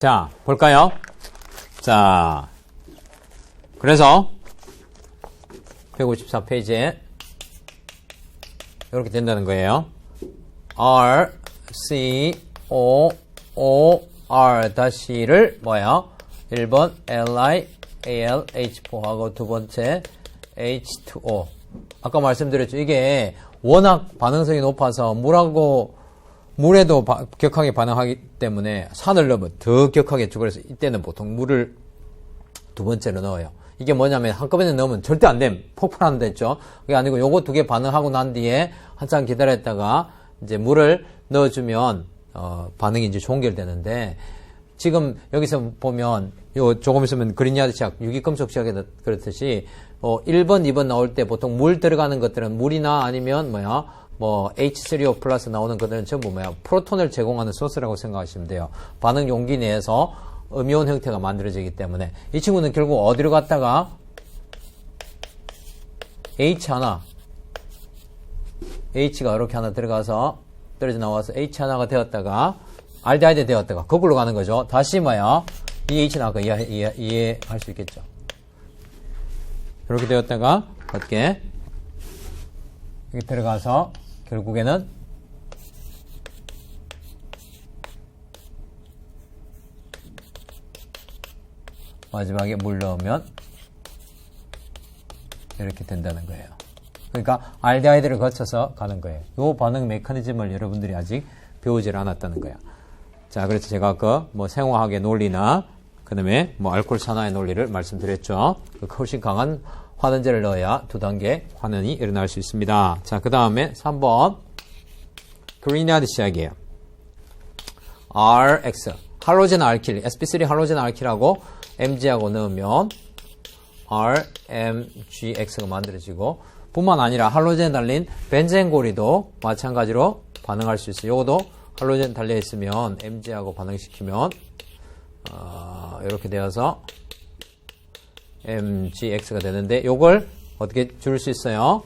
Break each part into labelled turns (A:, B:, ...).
A: 자, 볼까요? 자, 그래서 154페이지에 이렇게 된다는 거예요. R, C, O, O, R 다시를 뭐야? 1번 Li, Al, H4하고 두 번째 H2O. 아까 말씀드렸죠. 이게 워낙 반응성이 높아서 물에도 격하게 반응하기 때문에 산을 넣으면 더 격하게 주고, 그래서 이때는 보통 물을 두 번째로 넣어요. 이게 뭐냐면 한꺼번에 넣으면 절대 안 됨. 폭발한다 했죠. 그게 아니고 요거 두 개 반응하고 난 뒤에 한참 기다렸다가 이제 물을 넣어주면 반응이 이제 종결되는데, 지금 여기서 보면 요 조금 있으면 그린야드 시약, 유기금속 시약에 그렇듯이 1번, 2번 나올 때 보통 물 들어가는 것들은 물이나 아니면 H3O 플러스 나오는 것들은 전부 프로톤을 제공하는 소스라고 생각하시면 돼요. 반응 용기 내에서 음이온 형태가 만들어지기 때문에 이 친구는 결국 어디로 갔다가 H가 이렇게 하나 들어가서 떨어져 나와서 H1가 되었다가 알데하이드 되었다가 거꾸로 가는 거죠. 다시 이 H 나가 이해할 수 있겠죠. 이렇게 되었다가 어떻게 여기 들어가서 결국에는 마지막에 물 넣으면 이렇게 된다는 거예요. 그러니까 알데하이드를 거쳐서 가는 거예요. 이 반응 메커니즘을 여러분들이 아직 배우질 않았다는 거야. 자, 그래서 제가 생화학의 논리나 그다음에 알코올 산화의 논리를 말씀드렸죠. 훨씬 강한 환원제를 넣어야 두 단계 환원이 일어날 수 있습니다. 자, 그 다음에 3번 그린야드 시약이에요. RX 할로젠 알킬, sp3 할로젠 알킬하고 Mg하고 넣으면 RMGX가 만들어지고, 뿐만 아니라 할로젠 달린 벤젠고리도 마찬가지로 반응할 수 있어요. 요것도 할로젠 달려 있으면 Mg하고 반응시키면 이렇게 되어서 MgX가 되는데, 요걸 어떻게 줄일 수 있어요?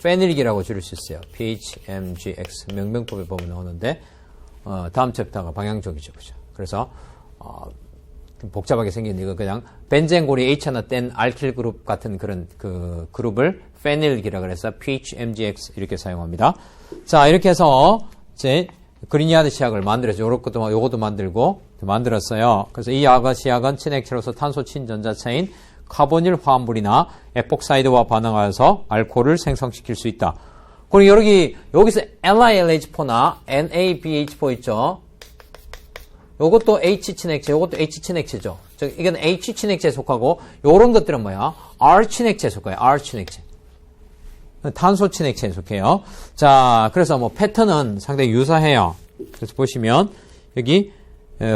A: 페닐기라고 줄일 수 있어요. PHMGX 명명법에 보면 나오는데, 다음 챕터가 방향적이죠, 그죠? 그래서 복잡하게 생긴 이거 그냥 벤젠고리 H 하나 뗀 알킬 그룹 같은 그런 그 그룹을 페닐기라 그래서 PHMGX 이렇게 사용합니다. 자, 이렇게 해서 이제 그린야드 시약을 만들었죠. 요것도 만들고 만들었어요. 그래서 이 시약은 친액체로서 탄소 친전자체인 카보닐 화합물이나 에폭사이드와 반응하여서 알코올을 생성시킬 수 있다. 그리고 여기서 LiLH4나 NaBH4 있죠. 요것도 H친액체, 요것도 H친액체죠. 이건 H친액체에 속하고, 요런 것들은 R친액체에 속해요. R친액체. 탄소 친액체에 속해요. 자, 그래서 패턴은 상당히 유사해요. 그래서 보시면, 여기,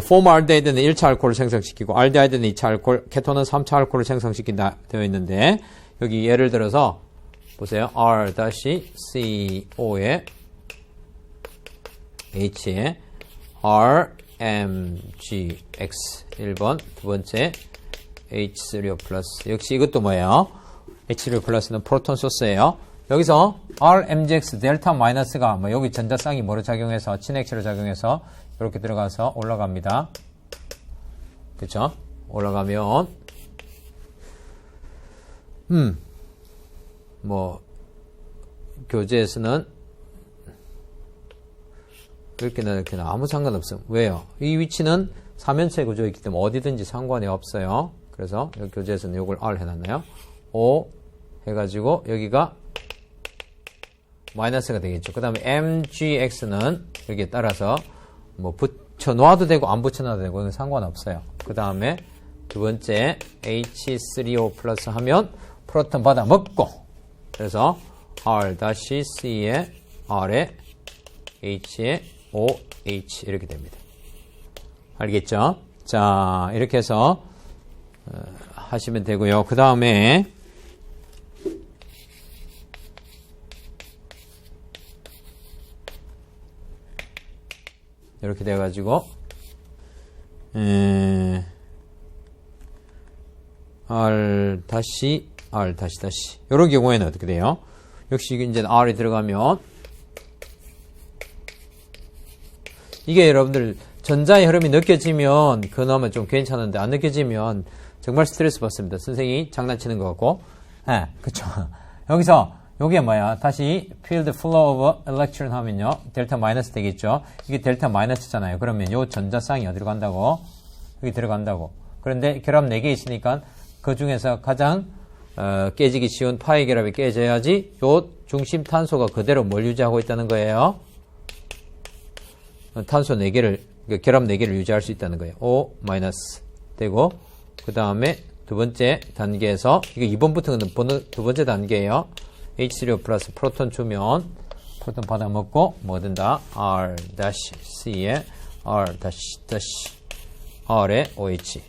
A: 포말데이드는 1차 알코올을 생성시키고, 알데하이드는 2차 알코올, 케톤은 3차 알코올을 생성시킨다 되어 있는데, 여기 예를 들어서, 보세요. R-CO에, H에, RMGX 1번, 두 번째 H3O 플러스. 역시 이것도 뭐예요? H3O 플러스는 프로톤 소스예요. 여기서 RMGX 델타 마이너스가 여기 전자쌍이 뭐로 작용해서 친액체로 작용해서 이렇게 들어가서 올라갑니다. 그쵸? 올라가면 교재에서는 이렇게나 아무 상관없어요. 왜요? 이 위치는 3연체 구조이기 때문에 어디든지 상관이 없어요. 그래서 여기 교재에서는 이걸 R 해놨나요? O 해가지고 여기가 마이너스가 되겠죠. 그 다음에 MGX는 여기에 따라서 붙여놔도 되고 안 붙여놔도 되고 이건 상관없어요. 그 다음에 두 번째 H3O 플러스 하면 프로톤 받아 먹고, 그래서 R-C에 R에 H에 OH 이렇게 됩니다. 알겠죠? 자, 이렇게 해서 하시면 되고요. 그 다음에 이렇게 돼가지고 R 다시 R 다시 이런 경우에는 어떻게 돼요? 역시 이제 R이 들어가면 이게 여러분들 전자의 흐름이 느껴지면 그나마 좀 괜찮은데 안 느껴지면 정말 스트레스 받습니다. 선생님이 장난치는 것 같고. 예, 그쵸. 여기서 요게 뭐야? 다시 field flow of electron 하면요. 델타 마이너스 되겠죠. 이게 델타 마이너스잖아요. 그러면 요 전자쌍이 어디로 간다고? 여기 들어간다고. 그런데 결합 4개 있으니까 그 중에서 가장 깨지기 쉬운 파이 결합이 깨져야지 요 중심 탄소가 그대로 뭘 유지하고 있다는 거예요? 탄소 4개를, 결합 4개를 유지할 수 있다는 거예요. O 마이너스 되고, 그 다음에 두 번째 단계에서, 이게 2번부터는 두 번째 단계예요. H3O 플러스 프로톤 주면, 프로톤 받아먹고, 뭐 된다? R-C에 R'에 OH.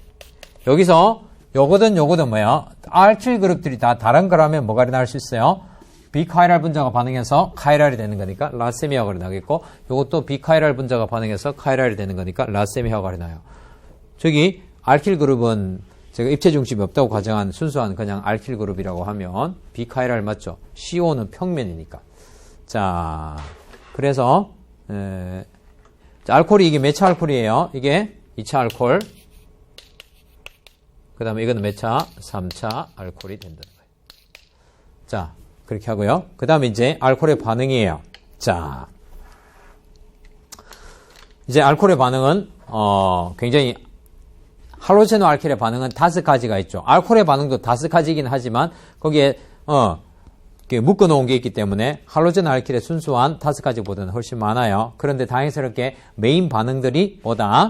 A: 여기서, 요거든 뭐야? R7 그룹들이 다 다른 거라면 뭐가 일어날 수 있어요? 비카이랄 분자가 반응해서 카이랄이 되는 거니까 라세미 화가 나겠고, 요것도 비카이랄 분자가 반응해서 카이랄이 되는 거니까 라세미 화가 나요. 저기 알킬 그룹은 제가 입체 중심이 없다고 가정한 순수한 그냥 알킬 그룹이라고 하면 비카이랄 맞죠? CO는 평면이니까. 자, 그래서 자, 알코올이 이게 몇 차 알코올이에요? 이게 2차 알코올. 그 다음에 이거는 몇 차? 3차 알코올이 된다는 거예요. 자, 그렇게 하고요. 그 다음에 이제 알코올의 반응이에요. 자, 이제 알코올의 반응은 굉장히 할로제노 알킬의 반응은 5가지가 있죠. 알코올의 반응도 5가지이긴 하지만 거기에 묶어 놓은 게 있기 때문에 할로제노 알킬의 순수한 5가지보다는 훨씬 많아요. 그런데 다행스럽게 메인 반응들이 뭐다?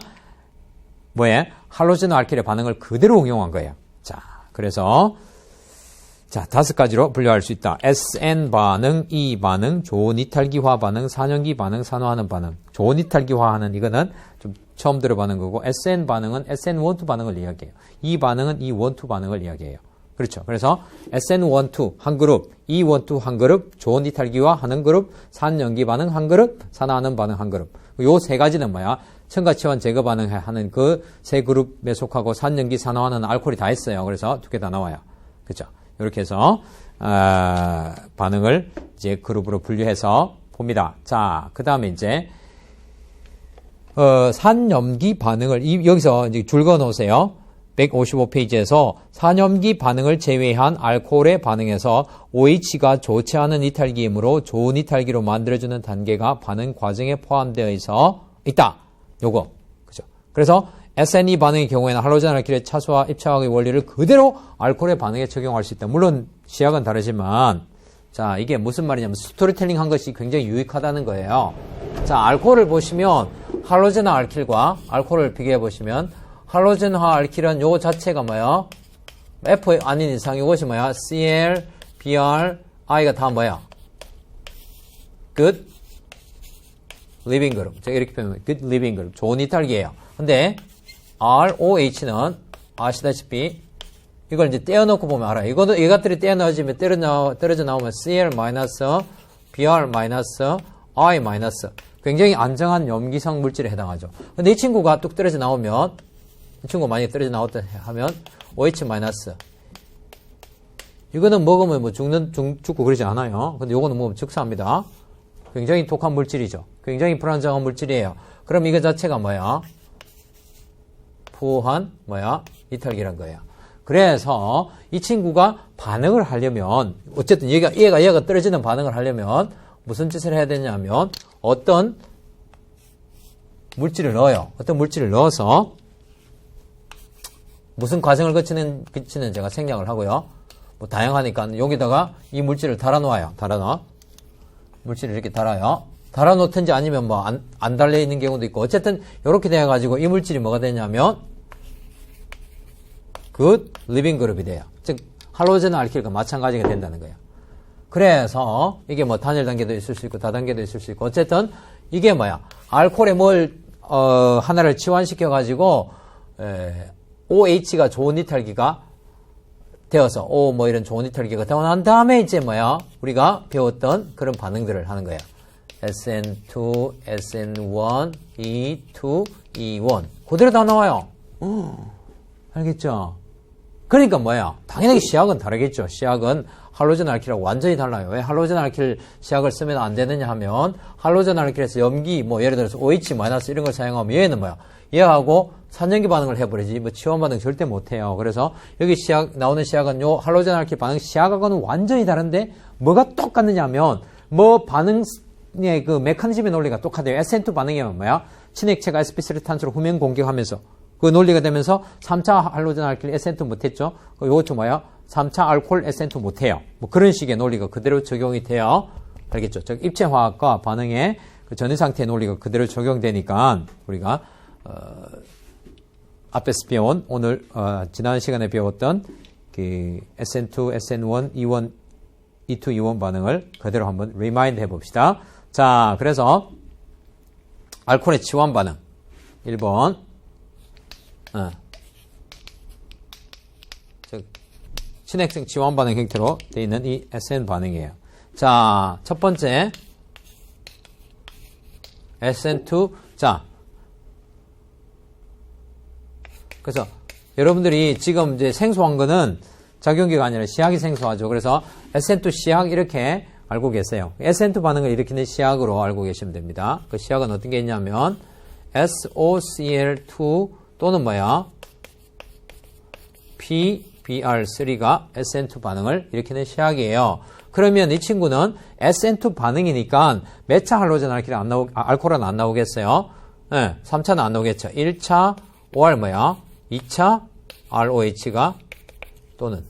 A: 뭐에? 할로제노 알킬의 반응을 그대로 응용한 거예요. 자, 그래서 자, 5가지로 분류할 수 있다. SN 반응, E 반응, 좋은 이탈기화 반응, 산염기 반응, 산화하는 반응. 좋은 이탈기화하는 이거는 좀 처음 들어보는 거고, SN 반응은 SN12 반응을 이야기해요. E 반응은 E12 반응을 이야기해요. 그렇죠. 그래서 SN12 한 그룹, E12 한 그룹, 좋은 이탈기화 하는 그룹, 산염기 반응 한 그룹, 산화하는 반응 한 그룹. 요 3가지는 뭐야? 첨가치원 제거 반응하는 그 3그룹에 속하고 산염기, 산화하는 알코올이 다 있어요. 그래서 2개 다 나와요. 그렇죠. 이렇게 해서 반응을 이제 그룹으로 분류해서 봅니다. 자, 그 다음에 이제 산염기 반응을 여기서 이제 줄 그어 놓으세요. 155페이지에서 산염기 반응을 제외한 알코올의 반응에서 OH가 좋지 않은 이탈기이므로 좋은 이탈기로 만들어주는 단계가 반응 과정에 포함되어 있다. 요거. 그죠? 그래서 SNE 반응의 경우에는 할로젠 알킬의 차수와 입차학의 원리를 그대로 알코올의 반응에 적용할 수 있다. 물론 시약은 다르지만, 자, 이게 무슨 말이냐면 스토리텔링 한 것이 굉장히 유익하다는 거예요. 자, 알코올을 보시면 할로젠화 알킬과 알코올을 비교해 보시면 할로젠화 알킬은 요거 자체가 뭐야? F 아닌 이상 이것이 뭐야? Cl, Br, I가 다 뭐야? Good living group. 제가 이렇게 표현하면 good living group. 좋은 이탈기예요. 근데 ROH는 아시다시피 이걸 이제 떼어놓고 보면 알아요. 이것들이 떼어넣어지면 떨어져 나오면 Cl-, Br-, I- 굉장히 안정한 염기성 물질에 해당하죠. 근데 이 친구가 뚝 떨어져 나오면 이 친구 만약에 떨어져 나왔다 하면 OH-. 이거는 먹으면 뭐 죽고 그러지 않아요. 근데 이거는 뭐 즉사합니다. 굉장히 독한 물질이죠. 굉장히 불안정한 물질이에요. 그럼 이거 자체가 뭐야? 부호한 이탈기란 거예요. 그래서 이 친구가 반응을 하려면 어쨌든 얘가 떨어지는 반응을 하려면 무슨 짓을 해야 되냐면 어떤 물질을 넣어요. 어떤 물질을 넣어서 무슨 과정을 거치는 제가 생략을 하고요. 뭐 다양하니까 여기다가 이 물질을 달아놓아요. 물질을 이렇게 달아요. 달아놓든지 아니면 뭐 안 달려있는 경우도 있고 어쨌든 이렇게 돼가지고 이 물질이 뭐가 되냐면 good living 그룹이 돼요. 즉 할로젠 알킬과 마찬가지가 된다는 거예요. 그래서 이게 뭐 단일 단계도 있을 수 있고 다단계도 있을 수 있고 어쨌든 이게 뭐야? 알코올에 뭘 하나를 치환시켜 가지고 OH가 좋은 이탈기가 되어서 뭐 이런 좋은 이탈기가 되고 난 다음에 이제 뭐야? 우리가 배웠던 그런 반응들을 하는 거예요. SN2, SN1, E2, E1 그대로 다 나와요. 알겠죠? 그러니까 뭐야? 당연히 시약은 다르겠죠. 시약은 할로젠 알킬하고 완전히 달라요. 왜 할로젠 알킬 시약을 쓰면 안 되느냐 하면 할로젠 알킬에서 염기 뭐 예를 들어서 OH- 이런 걸 사용하면 얘는 뭐야? 얘하고 산전기 반응을 해버리지 뭐 치원 반응 절대 못해요. 그래서 여기 시약 나오는 시약은 요 할로젠 알킬 반응 시약하고는 완전히 다른데 뭐가 똑같느냐 하면 뭐 반응의 그 메커니즘의 논리가 똑같아요. SN2 반응이면 뭐야? 친액체가 sp3 탄소로 후면 공격하면서 그 논리가 되면서 3차 할로젠 알킬 SN2 못했죠? 요것도 뭐야? 3차 알코올 SN2 못해요. 뭐 그런 식의 논리가 그대로 적용이 돼요. 알겠죠? 즉 입체화학과 반응의 그 전해 상태의 논리가 그대로 적용되니까 우리가 앞에서 배운 오늘 지난 시간에 배웠던 그 SN2, SN1, E1, E2, E1 반응을 그대로 한번 리마인드 해봅시다. 자, 그래서 알코올의 치환 반응 1번 즉 친핵성 치환 반응 형태로 되어 있는 이 SN 반응이에요. 자, 첫 번째 SN2 자 그래서 여러분들이 지금 이제 생소한 거는 작용기가 아니라 시약이 생소하죠. 그래서 SN2 시약 이렇게 알고 계세요. SN2 반응을 일으키는 시약으로 알고 계시면 됩니다. 그 시약은 어떤 게 있냐면 SOCl2 또는 뭐야? PBr3가 SN2 반응을 일으키는 시약이에요. 그러면 이 친구는 SN2 반응이니까 몇 차 할로젠 알코올은 안 나오겠어요? 네, 3차는 안 나오겠죠. 1차 OR 뭐야? 2차 ROH가 또는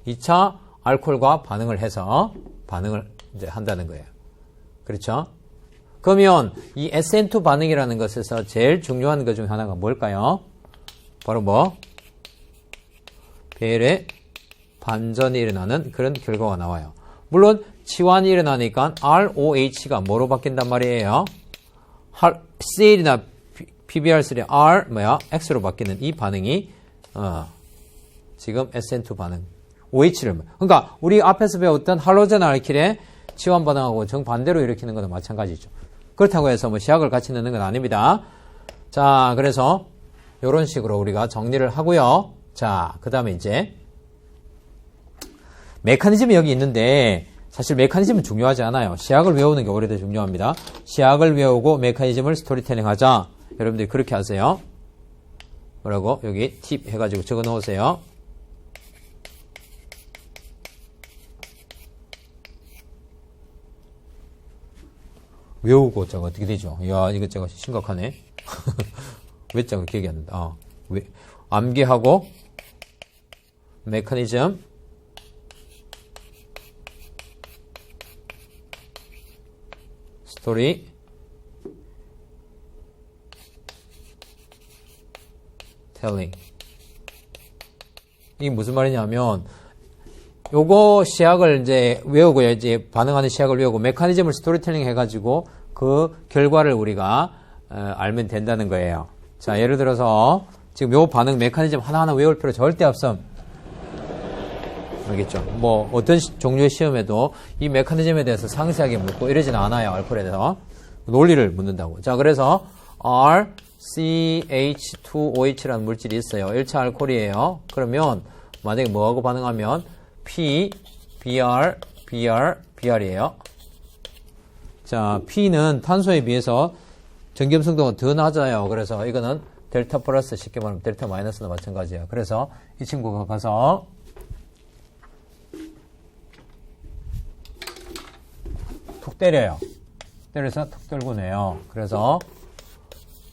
A: 2차 알코올과 반응을 해서 반응을 이제 한다는 거예요. 그렇죠? 그러면 이 SN2 반응이라는 것에서 제일 중요한 것 중 하나가 뭘까요? 바로 뭐? 배열의 반전이 일어나는 그런 결과가 나와요. 물론 치환이 일어나니까 ROH가 뭐로 바뀐단 말이에요? CL이나 PBr3 R 뭐야? X로 바뀌는 이 반응이 지금 SN2 반응 OH를 그러니까 우리 앞에서 배웠던 할로젠 알킬의 치환 반응하고 정반대로 일으키는 것도 마찬가지죠. 그렇다고 해서 뭐 시약을 같이 넣는 건 아닙니다. 자, 그래서 이런 식으로 우리가 정리를 하고요. 자, 그 다음에 이제 메커니즘이 여기 있는데 사실 메커니즘은 중요하지 않아요. 시약을 외우는 게 오히려 더 중요합니다. 시약을 외우고 메커니즘을 스토리텔링 하자. 여러분들이 그렇게 하세요. 뭐라고? 여기 팁 해가지고 적어 놓으세요. 외우고 자가 어떻게 되죠? 이야, 이거 제가 심각하네. 왜 자가 기억이 안 난다. 왜? 암기하고 메커니즘 스토리 텔링. 이게 무슨 말이냐면 요거 시약을 이제 외우고 이제 반응하는 시약을 외우고 메커니즘을 스토리텔링 해가지고 그 결과를 우리가 알면 된다는 거예요. 자, 예를 들어서 지금 요 반응 메커니즘 하나하나 외울 필요 절대 없음. 알겠죠? 뭐 어떤 종류의 시험에도 이 메커니즘에 대해서 상세하게 묻고 이러지는 않아요. 알코올에 대해서 논리를 묻는다고. 자, 그래서 RCH2OH라는 물질이 있어요. 1차 알코올이에요. 그러면 만약에 뭐하고 반응하면 P, Br, Br, Br이에요. 자, P는 탄소에 비해서 전기염성도가 더 낮아요. 그래서 이거는 델타 플러스, 쉽게 말하면 델타 마이너스나 마찬가지예요. 그래서 이 친구가 가서 툭 때려요. 때려서 툭 들고 내요. 그래서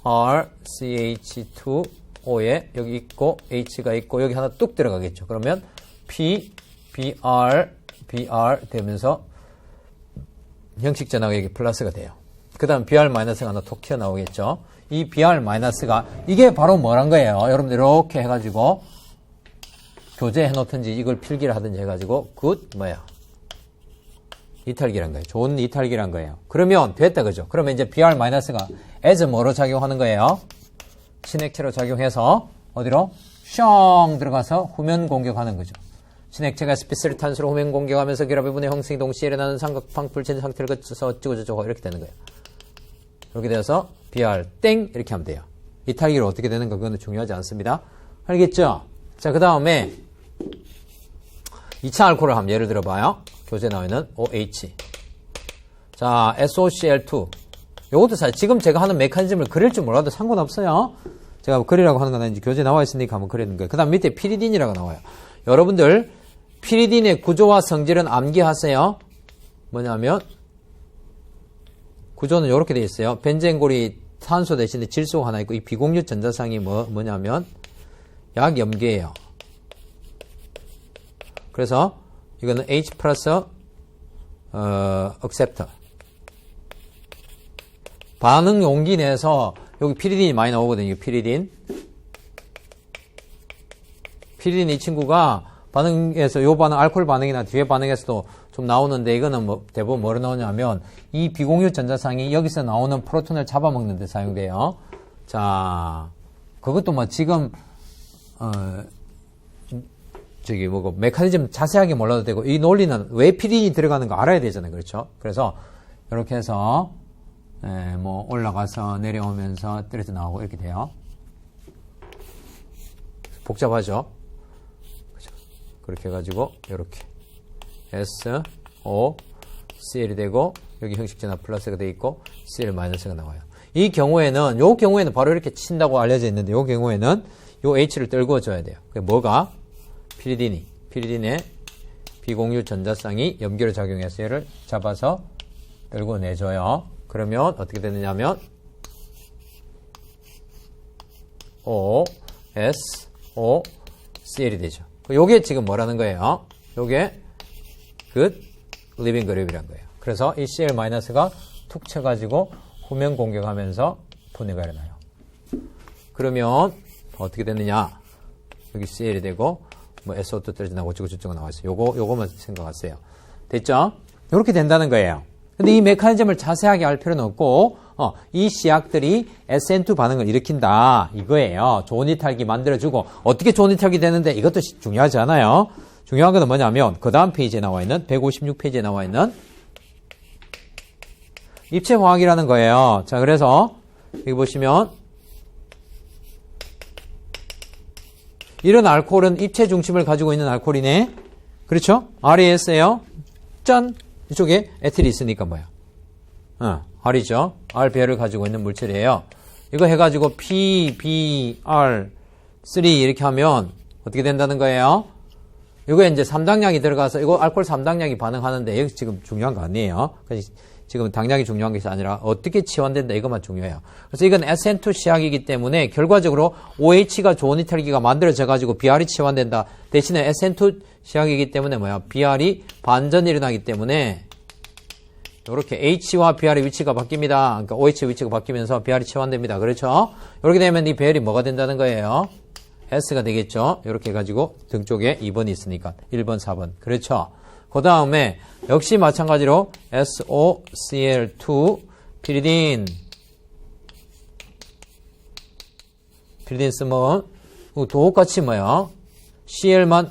A: RCH2O에 여기 있고 H가 있고 여기 하나 뚝 들어가겠죠. 그러면 P, Br, Br 되면서 형식 전하가 여기 플러스가 돼요. 그 다음 Br 마이너스가 하나 톡 튀어나오겠죠. 이 Br 마이너스가 이게 바로 뭐란 거예요. 여러분들 이렇게 해가지고 교재해 놓든지 이걸 필기를 하든지 해가지고 굿 뭐야 이탈기란 거예요. 좋은 이탈기란 거예요. 그러면 됐다 그죠. 그러면 이제 Br 마이너스가 as 뭐로 작용하는 거예요. 친액체로 작용해서 어디로 슝 들어가서 후면 공격하는 거죠. 친액체가 sp3 탄소로 후면 공격하면서 결합의 분해 형성이 동시에 일어나는 삼각방 불체된 상태를 거쳐서 어쩌고저쩌고 이렇게 되는 거예요. 이렇게 되어서 Br 땡 이렇게 하면 돼요. 이탈기로 어떻게 되는가 그거는 중요하지 않습니다. 알겠죠? 자, 그 다음에 2차 알코올을 한번 예를 들어봐요. 교재 나와 있는 OH. 자, SOCl2. 요것도 사실 지금 제가 하는 메커니즘을 그릴 줄 몰라도 상관없어요. 제가 그리라고 하는 건 아닌지 교재 나와 있으니까 한번 그리는 거예요. 그 다음 밑에 피리딘이라고 나와요. 여러분들, 피리딘의 구조와 성질은 암기하세요. 뭐냐면, 구조는 이렇게 되어 있어요. 벤젠골이 탄소 대신에 질소가 하나 있고, 이 비공유 전자쌍이 뭐냐면, 약염계예요. 그래서, 이거는 H 플러스, acceptor. 반응 용기 내에서 여기 피리딘이 많이 나오거든요. 피리딘 이 친구가 반응에서 요 반응 알코올 반응이나 뒤에 반응에서도 좀 나오는데 이거는 대부분 뭐로 나오냐면 이 비공유 전자쌍이 여기서 나오는 프로톤을 잡아먹는 데 사용돼요. 자, 그것도 지금 메커니즘 자세하게 몰라도 되고 이 논리는 왜 피리딘이 들어가는 거 알아야 되잖아요. 그렇죠? 그래서 이렇게 해서 올라가서 내려오면서 떨어져 나오고 이렇게 돼요. 복잡하죠? 그렇죠? 그렇게 해가지고, 이렇게. S, O, Cl이 되고, 여기 형식전화 플러스가 되어 있고, Cl 마이너스가 나와요. 이 경우에는, 요 경우에는 바로 이렇게 친다고 알려져 있는데, 요 경우에는 요 H를 떨구어 줘야 돼요. 그게 뭐가? 피리딘의 비공유 전자쌍이 염기로 작용해서 얘를 잡아서 떨구어 내줘요. 그러면 어떻게 되느냐면 O, S, O, Cl이 되죠. 요게 지금 뭐라는 거예요? 요게 good living group이란 거예요. 그래서 이 Cl-가 툭 쳐가지고 후면 공격하면서 분해가 일어나요. 그러면 어떻게 되느냐? 여기 Cl이 되고 SO2 떨어져 나오고 어쩌고 나와 있어요. 요거만 생각하세요. 됐죠? 요렇게 된다는 거예요. 근데 이 메커니즘을 자세하게 알 필요는 없고, 이 시약들이 SN2 반응을 일으킨다. 이거예요. 좋은 이탈기 만들어주고, 어떻게 좋은 이탈기 되는데 이것도 중요하지 않아요. 중요한 건 뭐냐면, 그 다음 페이지에 나와 있는, 156페이지에 나와 있는 입체화학이라는 거예요. 자, 그래서, 여기 보시면, 이런 알코올은 입체 중심을 가지고 있는 알코올이네. 그렇죠? RAS예요. 짠! 이쪽에 에틸이 있으니까 뭐야? R이죠. R 배열을 가지고 있는 물질이에요. 이거 해가지고 PBr3 이렇게 하면 어떻게 된다는 거예요? 이거에 이제 3당량이 들어가서 이거 알코올 3당량이 반응하는데 여기 지금 중요한 거 아니에요. 지금 당량이 중요한 것이 아니라 어떻게 치환된다 이것만 중요해요. 그래서 이건 SN2 시약이기 때문에 결과적으로 OH가 좋은 이탈기가 만들어져 가지고 BR이 치환된다. 대신에 SN2 시약이기 때문에 BR이 반전이 일어나기 때문에 이렇게 H와 BR의 위치가 바뀝니다. 그러니까 OH의 위치가 바뀌면서 BR이 치환됩니다. 그렇죠? 이렇게 되면 이 배열이 뭐가 된다는 거예요? S가 되겠죠? 이렇게 해가지고 등 쪽에 2번이 있으니까 1번, 4번. 그렇죠? 그 다음에 역시 마찬가지로 SOCl2 피리딘 쓰면 똑같이 CL만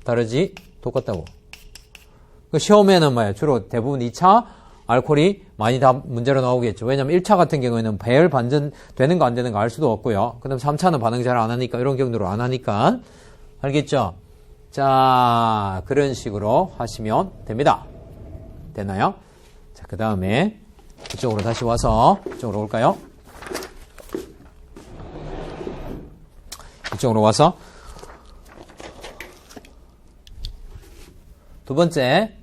A: 다르지 똑같다고. 시험에는 주로 대부분 2차 알코올이 많이 다 문제로 나오겠죠. 왜냐면 1차 같은 경우에는 배열 반전 되는 거 안 되는 거 알 수도 없고요. 그 다음 3차는 반응 잘 안 하니까 이런 경우로 안 하니까 알겠죠? 자, 그런 식으로 하시면 됩니다. 됐나요? 자, 그 다음에 이쪽으로 다시 와서 이쪽으로 올까요? 이쪽으로 와서 두 번째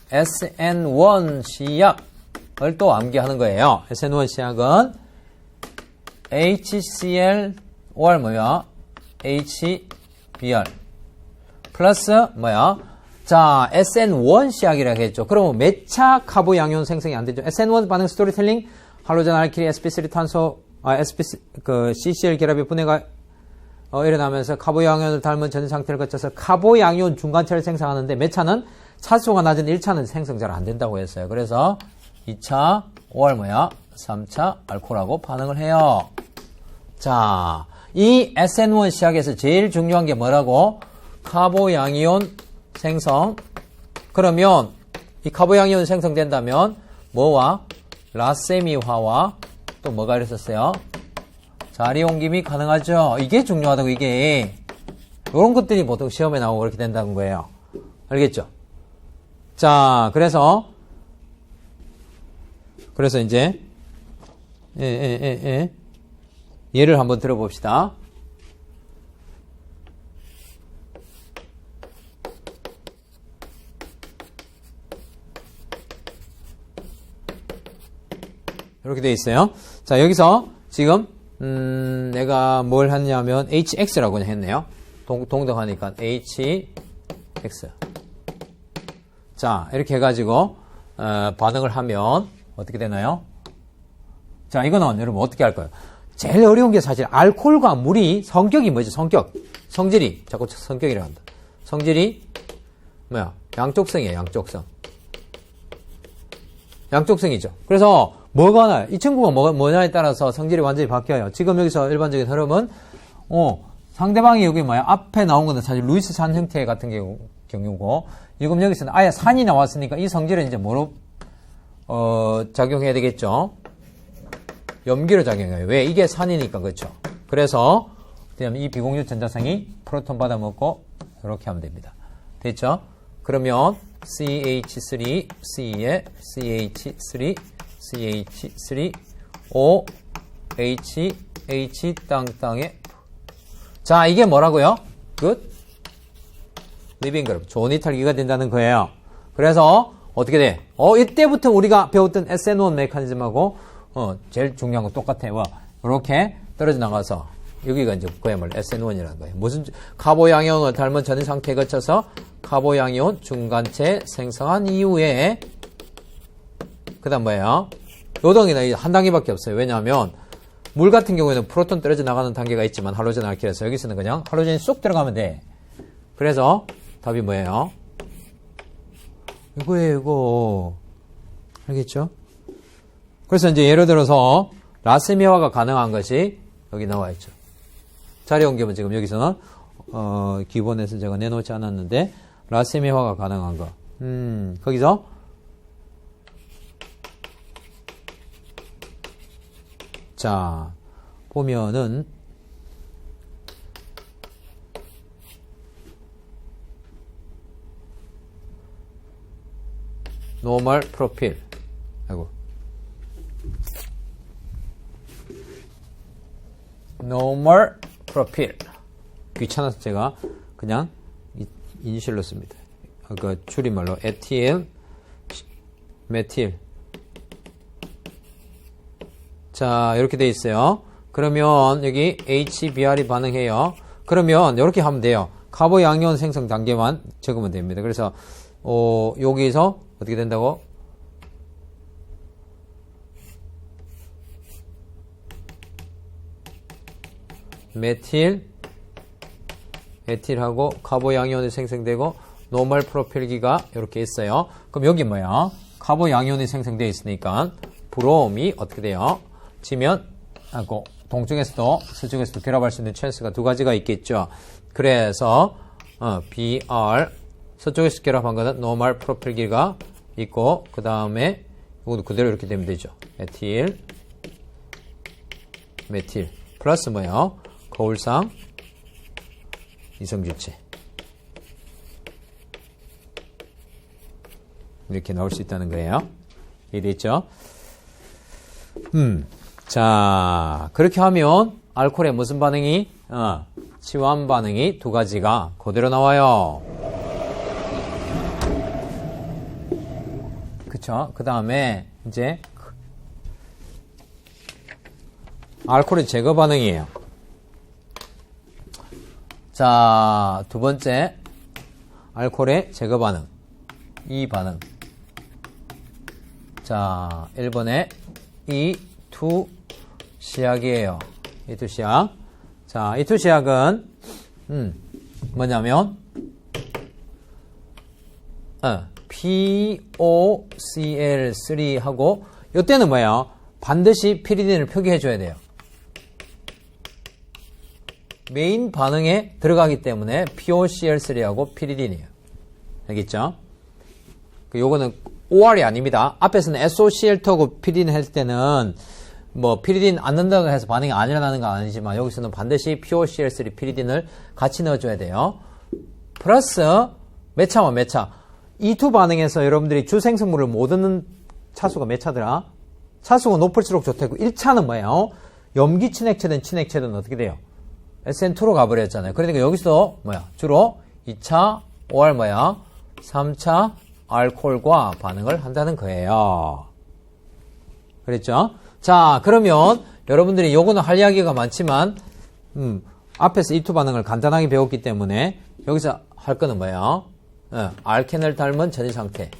A: SN1 시약을 또 암기하는 거예요. SN1 시약은 HCl OR HBr 플러스 자, SN1 시약이라고 했죠. 그러면 몇 차 카보 양이온 생성이 안 되죠? SN1 반응 스토리텔링 할로젠 알키리 sp3 탄소 CCl 결합의 분해가 일어나면서 카보 양이온을 닮은 전 상태를 거쳐서 카보 양이온 중간체를 생성하는데 몇 차는 차수가 낮은 1차는 생성 잘 안 된다고 했어요. 그래서 2차 OR 3차 알코올하고 반응을 해요. 자, 이 SN1 시약에서 제일 중요한 게 뭐라고? 카보 양이온 생성. 그러면 이 카보 양이온 생성된다면 뭐와? 라세미화와 또 뭐가 있었어요? 자리 옮김이 가능하죠. 이게 중요하다고, 이게. 이런 것들이 보통 시험에 나오고 그렇게 된다는 거예요. 알겠죠? 자, 그래서 이제, 예를 한번 들어봅시다. 이렇게 돼 있어요. 자, 여기서 지금 내가 뭘 했냐면 hx라고 그냥 했네요. 동등하니까 hx. 자, 이렇게 해가지고 반응을 하면 어떻게 되나요? 자, 이거는 여러분 어떻게 할까요? 제일 어려운 게 사실 알코올과 물이 성격이 뭐죠? 성질이 자꾸 성격이라고 한다. 성질이 뭐야? 양쪽성이에요. 양쪽성이죠. 그래서 뭐가 나요? 이 친구가 뭐냐에 따라서 성질이 완전히 바뀌어요. 지금 여기서 일반적인 흐름은 상대방이 여기 뭐야? 앞에 나온 거는 사실 루이스 산 형태 같은 경우고, 지금 여기서는 아예 산이 나왔으니까 이 성질은 이제 뭐로 작용해야 되겠죠? 염기로 작용해요. 왜? 이게 산이니까. 그렇죠? 그래서 그다음에 이 비공유 전자쌍이 프로톤 받아먹고 이렇게 하면 됩니다. 됐죠? 그러면 CH3, C에 CH3, CH3, O, H 땅땅에. 자, 이게 뭐라고요? Good living group. 좋은 이탈기가 된다는 거예요. 그래서 어떻게 돼? 이때부터 우리가 배웠던 SN1 메커니즘하고 제일 중요한 건 똑같아요. 이렇게 떨어져 나가서 여기가 이제 그야말로 SN1이라는 거예요. 무슨 카보양이온을 닮은 전해 상태에 거쳐서 카보양이온 중간체 생성한 이후에 그다음 뭐예요? 요동이나 한 단계밖에 없어요. 왜냐하면 물 같은 경우에는 프로톤 떨어져 나가는 단계가 있지만 할로젠 알킬에서 여기서는 그냥 할로젠이 쏙 들어가면 돼. 그래서 답이 뭐예요? 이거예요, 이거. 알겠죠? 그래서 이제 예를 들어서 라세미화가 가능한 것이 여기 나와 있죠. 자리 옮기면 지금 여기서는 기본에서 제가 내놓지 않았는데 라세미화가 가능한 거. 거기서 자 보면은 노멀 프로필. 아이고. 노멀 프로필. 귀찮아서 제가 그냥 이니셜로 씁니다. 그 줄임말로 에틸, 메틸. 자, 이렇게 돼 있어요. 그러면 여기 HBr이 반응해요. 그러면 이렇게 하면 돼요. 카보 양이온 생성 단계만 적으면 됩니다. 그래서 여기서 어떻게 된다고? 메틸, 에틸하고 카보 양이온이 생성되고 노멀 프로필기가 이렇게 있어요. 그럼 여기 뭐야? 카보 양이온이 생성되어 있으니까 브롬이 어떻게 돼요? 지면 하고 동쪽에서도 서쪽에서도 결합할 수 있는 찬스가 두 가지가 있겠죠. 그래서 BR 서쪽에서 결합한 거는 노멀 프로필기가 있고 그 다음에 이것도 그대로 이렇게 되면 되죠. 에틸, 메틸 플러스 뭐예요? 거울상 이성주체 이렇게 나올 수 있다는 거예요. 이해됐죠? 자, 그렇게 하면 알코올의 무슨 반응이? 치환 반응이 두 가지가 그대로 나와요. 그쵸? 그 다음에 이제 알코올의 제거 반응이에요. 자, 두 번째 알코올의 제거 반응. 이 반응. 자, 1번에 E2 시약이에요. E2 시약. 자, E2 시약은 뭐냐면 POCl3하고 이때는 뭐예요? 반드시 피리딘을 표기해 줘야 돼요. 메인 반응에 들어가기 때문에 POCl3하고 피리딘이에요. 알겠죠? 요거는 OR이 아닙니다. 앞에서는 SOCl2하고 피리딘 했을 때는 뭐 피리딘 안 넣는다고 해서 반응이 안 일어나는 건 아니지만 여기서는 반드시 POCl3 피리딘을 같이 넣어줘야 돼요. 플러스 몇 차와 몇 차? E2 반응에서 여러분들이 주생성물을 못 얻는 차수가 몇 차더라? 차수가 높을수록 좋다고. 1차는 뭐예요? 염기 친액체든 친액체든 어떻게 돼요? SN2로 가버렸잖아요. 그러니까 여기서 뭐야? 주로 2차 OR 뭐야? 3차 알코올과 반응을 한다는 거예요. 그랬죠? 자, 그러면 여러분들이 요거는 할 이야기가 많지만 앞에서 E2 반응을 간단하게 배웠기 때문에 여기서 할 거는 뭐예요? 알켄을 닮은 전이 상태.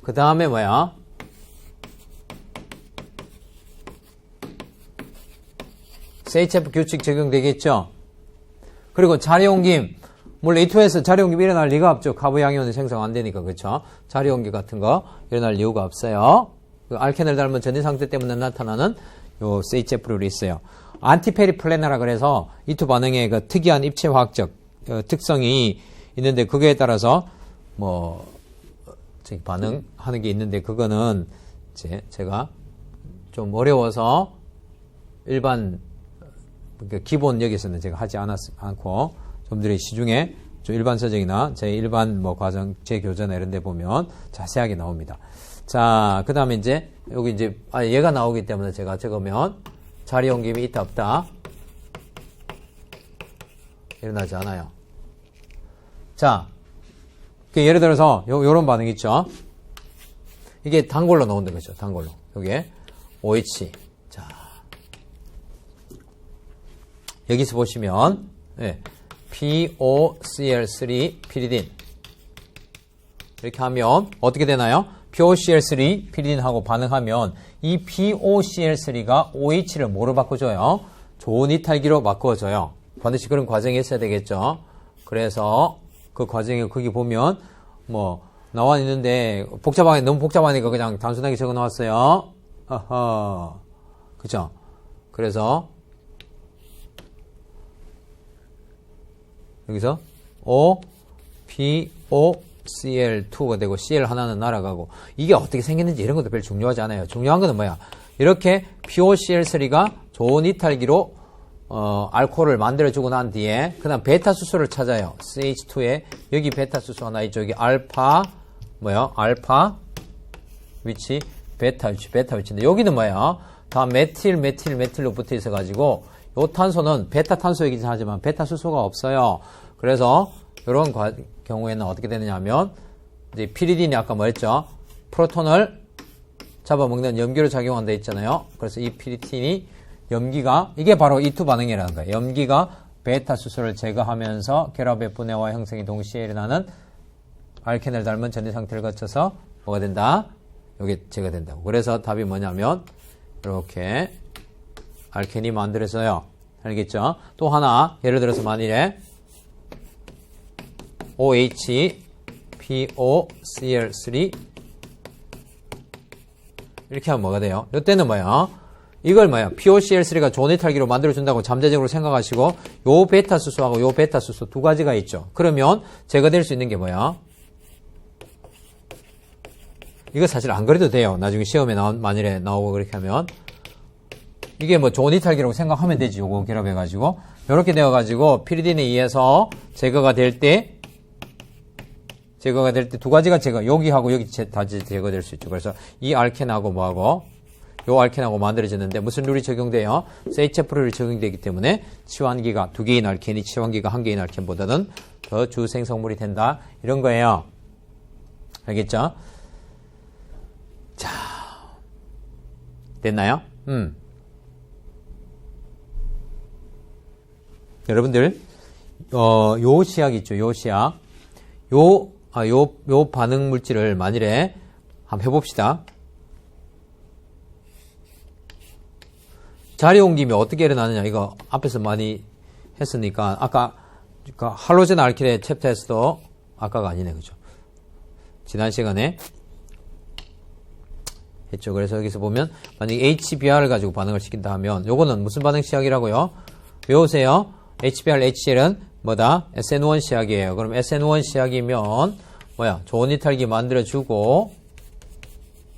A: 그 다음에 뭐야? CHF 규칙 적용되겠죠? 그리고 자리옮김. 물론 E2에서 자리옮김 일어날 리가 없죠. 카보 양이온이 생성 안 되니까, 그렇죠? 자리옮김 같은 거 일어날 이유가 없어요. 그 알켄을 닮은 전이 상태 때문에 나타나는 요 CHF룰이 있어요. 안티페리플레나라 그래서 E2 반응의 그 특이한 입체화학적 특성이 있는데 그거에 따라서 뭐 반응하는 게 있는데 그거는 이제 제가 좀 어려워서 일반 기본 여기서는 제가 하지 않고 좀들이 시중에 좀 일반 서적이나 제 일반 뭐 과정 제 교재나 이런 데 보면 자세하게 나옵니다. 자, 그 다음에 이제 여기 이제 얘가 나오기 때문에 제가 적으면 자리 옮김이 있다 없다 일어나지 않아요. 자, 예를 들어서 요런 반응 있죠. 이게 단골로 나온다 그죠? 단골로. 여기에 OH. 자, 여기서 보시면 POCl3 피리딘 이렇게 하면 어떻게 되나요? POCl3 피리딘하고 반응하면 이 POCl3가 OH를 뭐로 바꿔줘요? 좋은 이탈기로 바꿔줘요. 반드시 그런 과정이 있어야 되겠죠. 그래서 그 과정에 거기 보면 뭐 나와 있는데 너무 복잡하니까 그냥 단순하게 적어 놓았어요. 아하. 그죠? 그래서 여기서 O, P, O, CL2가 되고 CL 하나는 날아가고 이게 어떻게 생겼는지 이런 것도 별로 중요하지 않아요. 중요한 거는 뭐야? 이렇게 POCl3가 좋은 이탈기로 알코올을 만들어주고 난 뒤에 그 다음 베타 수소를 찾아요. CH2에 여기 베타 수소 하나 있죠. 여기 알파 알파 위치 베타 위치인데 여기는 뭐야? 다 메틸로 붙어 있어 가지고 요 탄소는 베타 탄소이긴 하지만 베타 수소가 없어요. 그래서 이런 경우에는 어떻게 되느냐 하면 이제 피리딘이 아까 뭐였죠? 프로톤을 잡아먹는 염기로 작용한다 했잖아요. 그래서 이 피리딘이 염기가 이게 바로 E2 반응이라는 거예요. 염기가 베타 수소를 제거하면서 결합의 분해와 형성이 동시에 일어나는 알켄을 닮은 전이 상태를 거쳐서 뭐가 된다? 여기 제거된다고. 그래서 답이 뭐냐면 이렇게 알켄이 만들어져요. 알겠죠? 또 하나 예를 들어서 만일에 OH, POCl3 이렇게 하면 뭐가 돼요? 이때는 뭐야? 이걸 뭐야? POCl3가 좋은 이탈기로 만들어준다고 잠재적으로 생각하시고 요 베타 수소하고 요 베타 수소 두 가지가 있죠. 그러면 제거될 수 있는 게 뭐야? 이거 사실 안 그래도 돼요. 나중에 시험에 만일에 나오고 그렇게 하면 이게 뭐 좋은 이탈기라고 생각하면 되지. 요거 결합해가지고 요렇게 되어가지고 피리딘에 의해서 제거가 될 때 두 가지가 여기하고 여기 다시 제거될 수 있죠. 그래서 이 알켄하고 뭐하고 요 알켄하고 만들어지는데 무슨 룰이 적용돼요? CHF 룰이 적용되기 때문에 치환기가 2개인 알켄이 치환기가 1개인 알켄보다는 더 주생성물이 된다. 이런 거예요. 알겠죠? 자, 됐나요? 여러분들, 요 시약 있죠? 요 시약. 요 반응 물질을 만일에 한번 해봅시다. 자리 옮김이 어떻게 일어나느냐, 이거 앞에서 많이 했으니까, 아까, 할로젠 알킬의 챕터에서도 아까가 아니네, 그죠? 지난 시간에 했죠. 그래서 여기서 보면, 만약에 HBr을 가지고 반응을 시킨다 하면, 요거는 무슨 반응 시약이라고요? 외우세요. HBr, HCl은 뭐다? SN1 시약이에요. 그럼 SN1 시약이면 뭐야? 좋은 이탈기 만들어주고,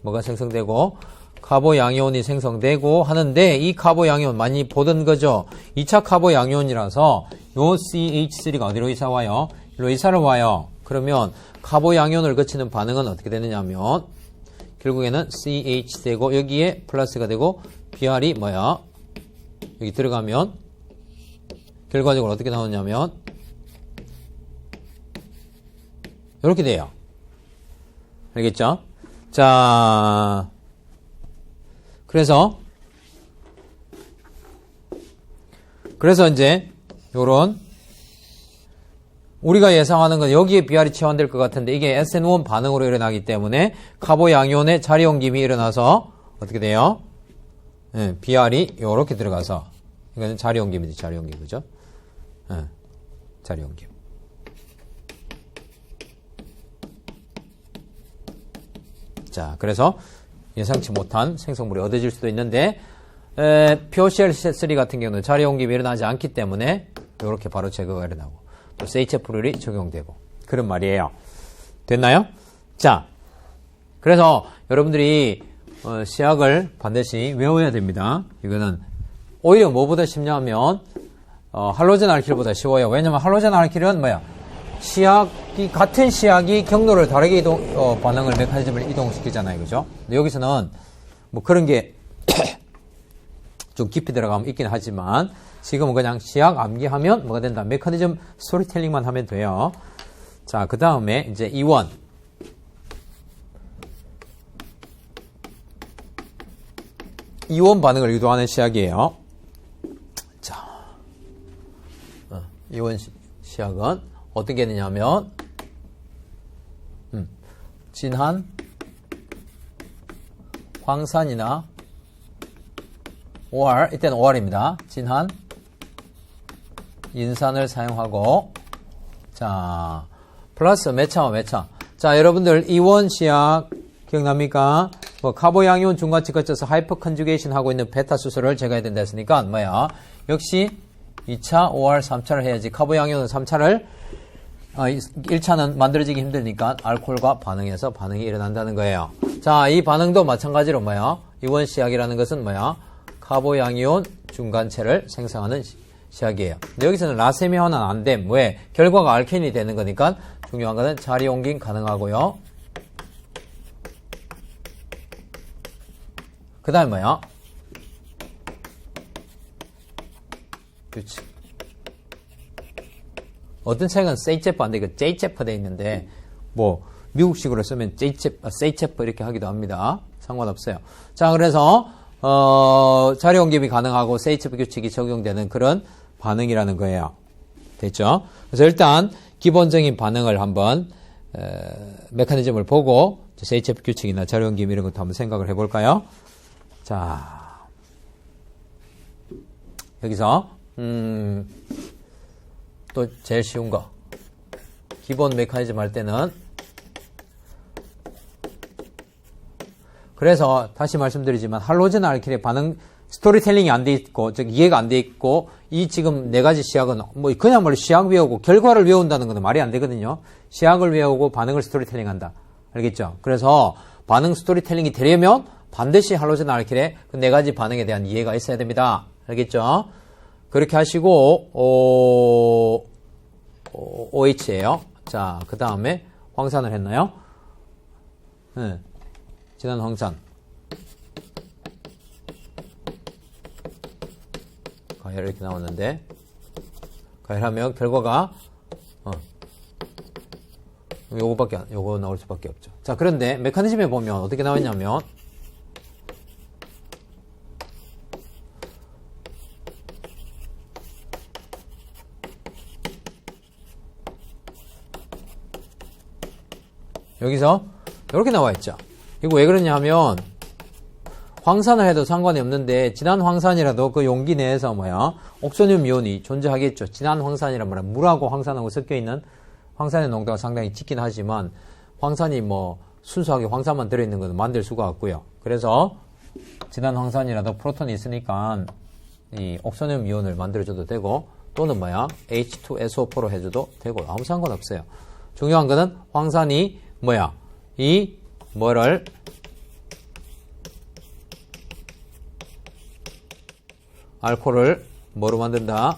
A: 뭐가 생성되고, 카보양이온이 생성되고 하는데, 이 카보양이온 많이 보던 거죠? 2차 카보양이온이라서, 요 CH3가 어디로 이사 와요? 일로 이사를 와요. 그러면, 카보양이온을 거치는 반응은 어떻게 되느냐면, 결국에는 CH 되고, 여기에 플러스가 되고, BR이 뭐야? 여기 들어가면, 결과적으로 어떻게 나오냐면, 이렇게 돼요. 알겠죠? 자, 그래서 이제 요런 우리가 예상하는 건 여기에 BR이 치환될 것 같은데 이게 SN1 반응으로 일어나기 때문에 카보양이온의 자리옮김이 일어나서 어떻게 돼요? 네, BR이 요렇게 들어가서 이거는 자리옮김이지, 자리옮김. 그죠? 네, 자리옮김. 자, 그래서 예상치 못한 생성물이 얻어질 수도 있는데 POCl3 같은 경우는 자리옮김이 일어나지 않기 때문에 이렇게 바로 제거가 일어나고 또 CHF룰이 적용되고 그런 말이에요. 됐나요? 자, 그래서 여러분들이 시약을 반드시 외워야 됩니다. 이거는 오히려 뭐보다 쉽냐면 할로젠 알킬보다 쉬워요. 왜냐면 할로젠 알킬은 뭐야? 같은 시약이 경로를 다르게 반응을 메커니즘을 이동시키잖아요. 그죠? 근데 여기서는 뭐 그런 게 좀 깊이 들어가면 있긴 하지만 지금은 그냥 시약 암기하면 뭐가 된다? 메커니즘 스토리텔링만 하면 돼요. 자, 그 다음에 이제 이원. 이원 반응을 유도하는 시약이에요. 자, 이원 시약은 어떻게 되냐면 진한 황산이나 OR, 이때는 OR입니다. 진한 인산을 사용하고 자 플러스 몇 차와 몇 차. 자, 여러분들 이원 시약 기억납니까? 뭐 카보양이온 중간치 거쳐서 하이퍼 컨주게이션 하고 있는 베타 수소를 제거해야 된다 했으니까 뭐야? 역시 2차, OR, 3차를 해야지. 카보양이온은 3차를 1차는 만들어지기 힘드니까 알코올과 반응해서 반응이 일어난다는 거예요. 자, 이 반응도 마찬가지로 뭐야? 이원 시약이라는 것은 뭐야? 카보양이온 중간체를 생성하는 시약이에요. 근데 여기서는 라세미화는 안 됨. 왜? 결과가 알케인이 되는 거니까 중요한 것은 자리옮김 가능하고요. 그 다음에 뭐야? 규칙. 어떤 책은 세이체프 안 돼, 이거 제이체프 돼 있는데, 뭐, 미국식으로 쓰면 세이체프 이렇게 하기도 합니다. 상관없어요. 자, 그래서, 자리옮김이 가능하고 세이체프 규칙이 적용되는 그런 반응이라는 거예요. 됐죠? 그래서 일단, 기본적인 반응을 한번, 메커니즘을 보고, 세이체프 규칙이나 자리옮김 이런 것도 한번 생각을 해볼까요? 자, 여기서, 또 제일 쉬운 거 기본 메커니즘 할 때는 그래서 다시 말씀드리지만 할로젠 알킬의 반응 스토리텔링이 안 돼 있고 즉 이해가 안 돼 있고 이 지금 네 가지 시약은 뭐 그냥말로 시약 외우고 결과를 외운다는 건 말이 안 되거든요. 시약을 외우고 반응을 스토리텔링 한다. 알겠죠? 그래서 반응 스토리텔링이 되려면 반드시 할로젠 알킬의 그 네 가지 반응에 대한 이해가 있어야 됩니다. 알겠죠? 그렇게 하시고 OH예요. 자, 그 다음에 황산을 했나요? 네. 진한 황산. 가열 이렇게 나오는데 가열하면 결과가 요거 나올 수밖에 없죠. 자, 그런데 메커니즘에 보면 어떻게 나왔냐면 여기서 이렇게 나와 있죠. 이거 왜 그러냐 하면 황산을 해도 상관이 없는데 진한 황산이라도 그 용기 내에서 뭐야 옥소늄 이온이 존재하겠죠. 진한 황산이란 말은 물하고 황산하고 섞여 있는 황산의 농도가 상당히 짙긴 하지만 황산이 뭐 순수하게 황산만 들어있는 것은 만들 수가 없고요. 그래서 진한 황산이라도 프로톤이 있으니까 이 옥소늄 이온을 만들어줘도 되고 또는 뭐야 H2SO4로 해줘도 되고 아무 상관없어요. 중요한 거는 황산이 뭐야? 이 뭐를 알코올을 뭐로 만든다?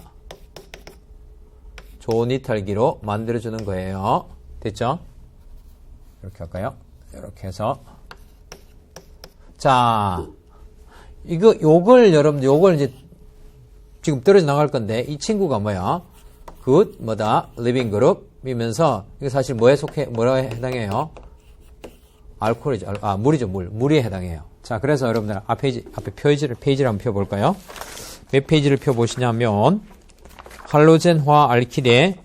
A: 좋은 이탈기로 만들어주는 거예요. 됐죠? 이렇게 할까요? 이렇게 해서. 자, 요걸 이제 지금 떨어져 나갈 건데, 이 친구가 뭐야? 굿, 뭐다? 리빙 그룹이면서, 이게 사실 뭐라고 해당해요? 알코올이죠. 물이죠, 물에 해당해요. 자, 그래서 여러분들 앞에 페이지를 한번 펴볼까요? 몇 페이지를 펴보시냐면, 할로젠화 알킬의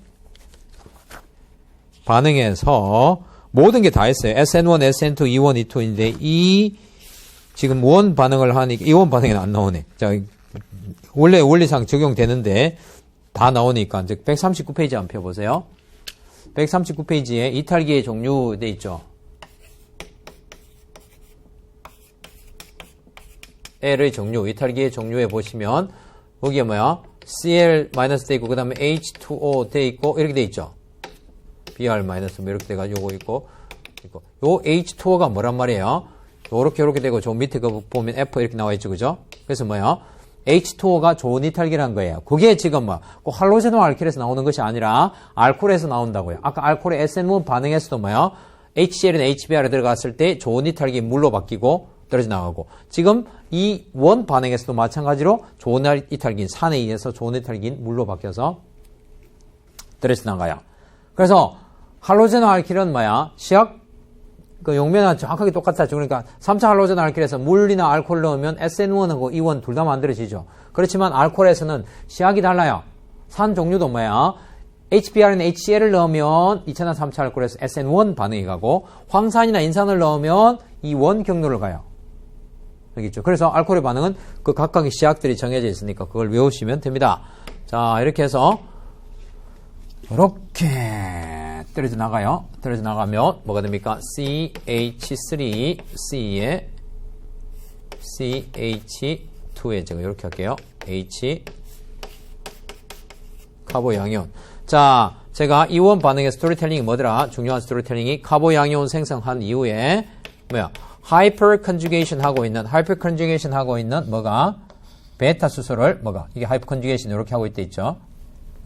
A: 반응에서 모든 게 다 했어요. SN1, SN2, E1, E2인데, 지금 원 반응을 하니까, 이원 반응에는 안 나오네. 자, 원래 원리상 적용되는데, 다 나오니까, 즉, 139페이지 한번 펴보세요. 139페이지에 이탈기의 종류 돼 있죠. L의 종류, 이탈기의 종류에 보시면, 여기에 뭐야? Cl- 돼 있고, 그 다음에 H2O 돼 있고, 이렇게 돼 있죠. Br- 뭐 이렇게 돼가지고 요거 있고, 요 H2O가 뭐란 말이에요? 요렇게 되고, 저 밑에 거 보면 F 이렇게 나와 있죠, 그죠? 그래서 뭐야? H2O가 좋은 이탈기란 거예요. 그게 지금 꼭 할로젠화 알킬에서 나오는 것이 아니라, 알코올에서 나온다고요. 아까 알코올의 SN1 반응에서도 뭐야? HCl이나 HBr에 들어갔을 때 좋은 이탈기 물로 바뀌고, 떨어져 나가고, 지금 이 원 반응에서도 마찬가지로 좋은 이탈기인 산에 의해서 좋은 이탈기인 물로 바뀌어서 떨어져 나가요. 그래서 할로젠화 알킬은 뭐야? 시약 그 용매나 정확하게 똑같았죠. 그러니까 3차 할로젠화 알킬에서 물이나 알코올 넣으면 SN1하고 E1 둘 다 만들어지죠. 그렇지만 알코올에서는 시약이 달라요. 산 종류도 뭐야? HBr이나 HCl을 넣으면 2차나 3차 알코올에서 SN1 반응이 가고, 황산이나 인산을 넣으면 E1 경로를 가요. 여기 있죠. 그래서 알코올의 반응은 그 각각의 시약들이 정해져 있으니까 그걸 외우시면 됩니다. 자, 이렇게 해서 이렇게 떨어져 나가요. 떨어져 나가면 뭐가 됩니까? CH3C에 CH2에 제가 이렇게 할게요. H 카보양이온. 자, 제가 이원 반응의 스토리텔링이 뭐더라? 중요한 스토리텔링이 카보양이온 생성한 이후에 뭐야? 하이퍼 컨주게이션 하고 있는 뭐가? 베타 수소를 뭐가? 이게 하이퍼 컨주게이션 이렇게 하고 있죠.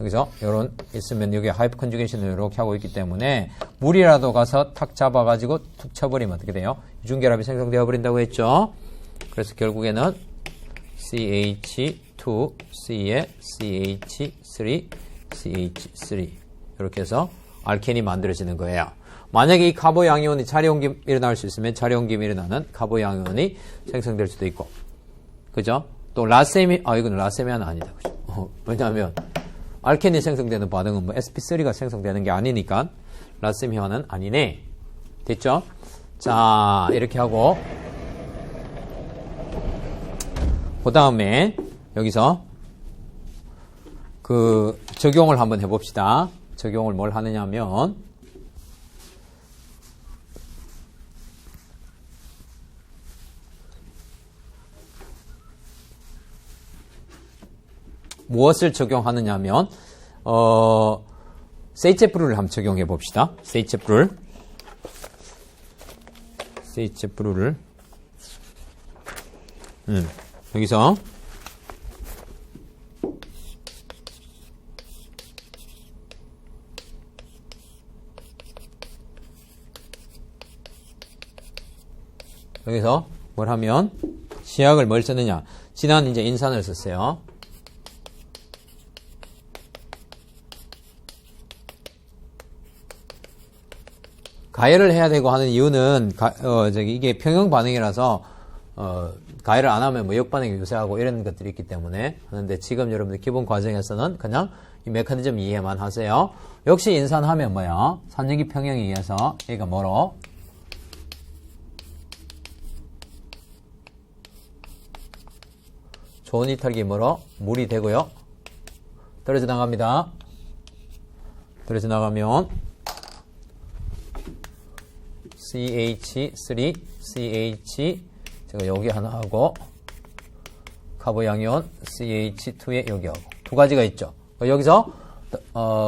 A: 여기서 요런 있으면 여기 하이퍼 컨주게이션을 이렇게 하고 있기 때문에 물이라도 가서 탁 잡아가지고 툭 쳐버리면 어떻게 돼요? 유중결합이 생성되어 버린다고 했죠. 그래서 결국에는 CH2C에 CH3 이렇게 해서 알켄이 만들어지는 거예요. 만약에 이 카보양이온이 자리옮김 일어날 수 있으면 자리옮김이 일어나는 카보양이온이 생성될 수도 있고, 그죠? 또 이건 라세미아는 아니다, 그죠? 왜냐하면 알켄이 생성되는 반응은 뭐 sp3가 생성되는 게 아니니까 라세미아는 아니네. 됐죠? 자, 이렇게 하고 그 다음에 여기서 그 적용을 한번 해봅시다. 적용을 뭘 하느냐면 무엇을 적용하느냐면 세이체프루를 한번 적용해 봅시다. 세이체프루를 여기서 뭘 하면 시약을 뭘 썼느냐? 진한 이제 인산을 썼어요. 가열을 해야 되고 하는 이유는 이게 평형 반응이라서 가열을 안 하면 뭐 역반응이 유세하고 이런 것들이 있기 때문에 하는데, 지금 여러분들 기본 과정에서는 그냥 이 메커니즘 이해만 하세요. 역시 인산하면 뭐야? 산유기 평형에 의해서 얘가 뭐로? 좋은 이탈기 뭐로? 물이 되고요. 떨어져 나갑니다. 떨어져 나가면 CH3, CH 제가 여기 하나 하고, 카보양이온 CH2에 여기 하고 두 가지가 있죠. 여기서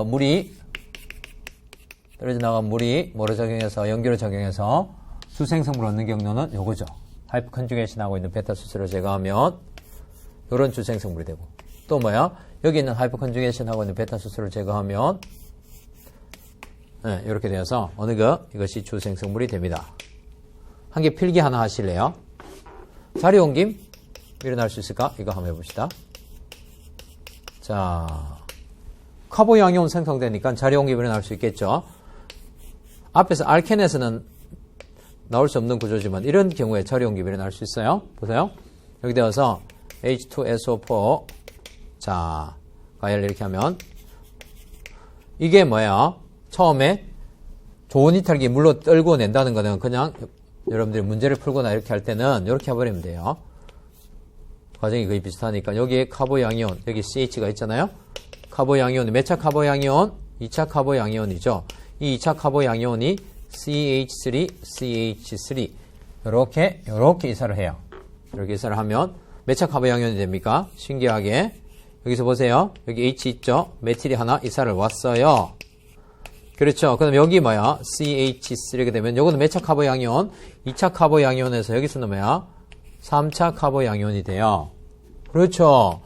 A: 물이 떨어져 나간 물이 뭐로 적용해서 염기로 적용해서 주생성분을 얻는 경로는 요거죠. 하이퍼 컨주게이션하고 있는 베타 수소를 제거하면 요런 주생성분이 되고 또 뭐야? 여기 있는 하이퍼 컨주게이션하고 있는 베타 수소를 제거하면 네, 이렇게 되어서 어느 거 이것이 주생성분이 됩니다. 한 개 필기 하나 하실래요? 자리 옮김 일어날 수 있을까? 이거 한번 해봅시다. 자, 카보 양이온 생성되니까 자리 옮김이 일어날 수 있겠죠. 앞에서 알켄에서는 나올 수 없는 구조지만 이런 경우에 자리 옮김이 일어날 수 있어요. 보세요. 여기 되어서 H2SO4 자, 가열을 이렇게 하면 이게 뭐야? 처음에 좋은 이탈기 물로 떨고 낸다는 거는 그냥 여러분들이 문제를 풀거나 이렇게 할 때는 이렇게 해버리면 돼요. 과정이 거의 비슷하니까 여기에 카보 양이온, 여기 CH가 있잖아요. 카보 양이온, 몇 차 카보 양이온? 2차 카보 양이온이죠. 이 2차 카보 양이온이 CH3, CH3 이렇게 이사를 해요. 이렇게 이사를 하면 몇 차 카보 양이온이 됩니까? 신기하게 여기서 보세요. 여기 H 있죠? 메틸이 하나 이사를 왔어요. 그렇죠. 그럼 여기 뭐야? CH3가 되면 요거는 몇 차 카보 양이온? 2차 카보 양이온에서 여기서는 뭐야? 3차 카보 양이온이 돼요. 그렇죠.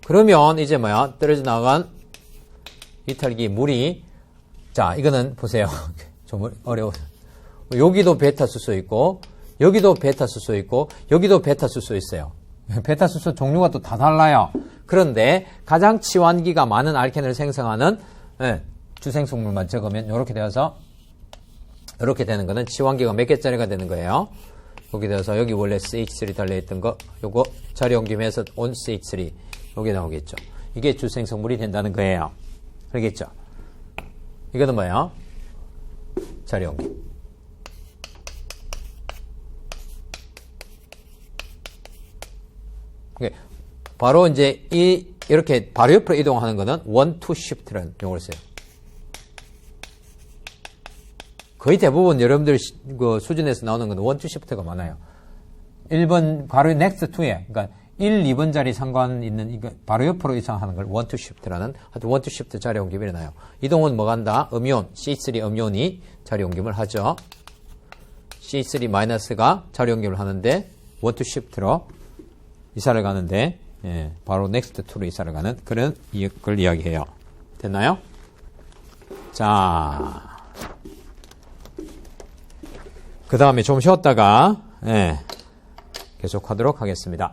A: 그러면 이제 뭐야? 떨어져 나간 이탈기 물이 자, 이거는 보세요. 좀 어려워. 여기도 베타 수소 있고 여기도 베타 수소 있고 여기도 베타 수소 있어요. 베타 수소 종류가 또 다 달라요. 그런데 가장 치환기가 많은 알켄을 생성하는 주생성분만 적으면 이렇게 되어서 이렇게 되는 거는 치환기가 몇 개짜리가 되는 거예요. 여기 되어서 여기 원래 CH3 달려있던 거 요거 자리 옮김해서 온 CH3 여기 나오겠죠. 이게 주생성분이 된다는 거예요. 알겠죠? 이거는 뭐예요? 자리 옮김. 바로 이제 이렇게 바로 옆으로 이동하는 거는 원투 시프트라는 용어를 써요. 거의 대부분 여러분들 그 수준에서 나오는 건 원투 시프트가 많아요. 1번 바로 next to에 그러니까 1, 2번 자리 상관 있는 이거 바로 옆으로 이상하는 걸 원투 시프트라는 하여튼 원투 시프트 자리 옮김이 일어나요. 이동은 뭐가 한다? 음이온, CH3 음이온이 자리 옮김을 하죠. CH3-가 자리 옮김을 하는데 원투 시프트로 이사를 가는데 바로 next to로 이사를 가는 그런 걸 이야기해요. 됐나요? 자, 그 다음에 좀 쉬었다가 계속하도록 하겠습니다.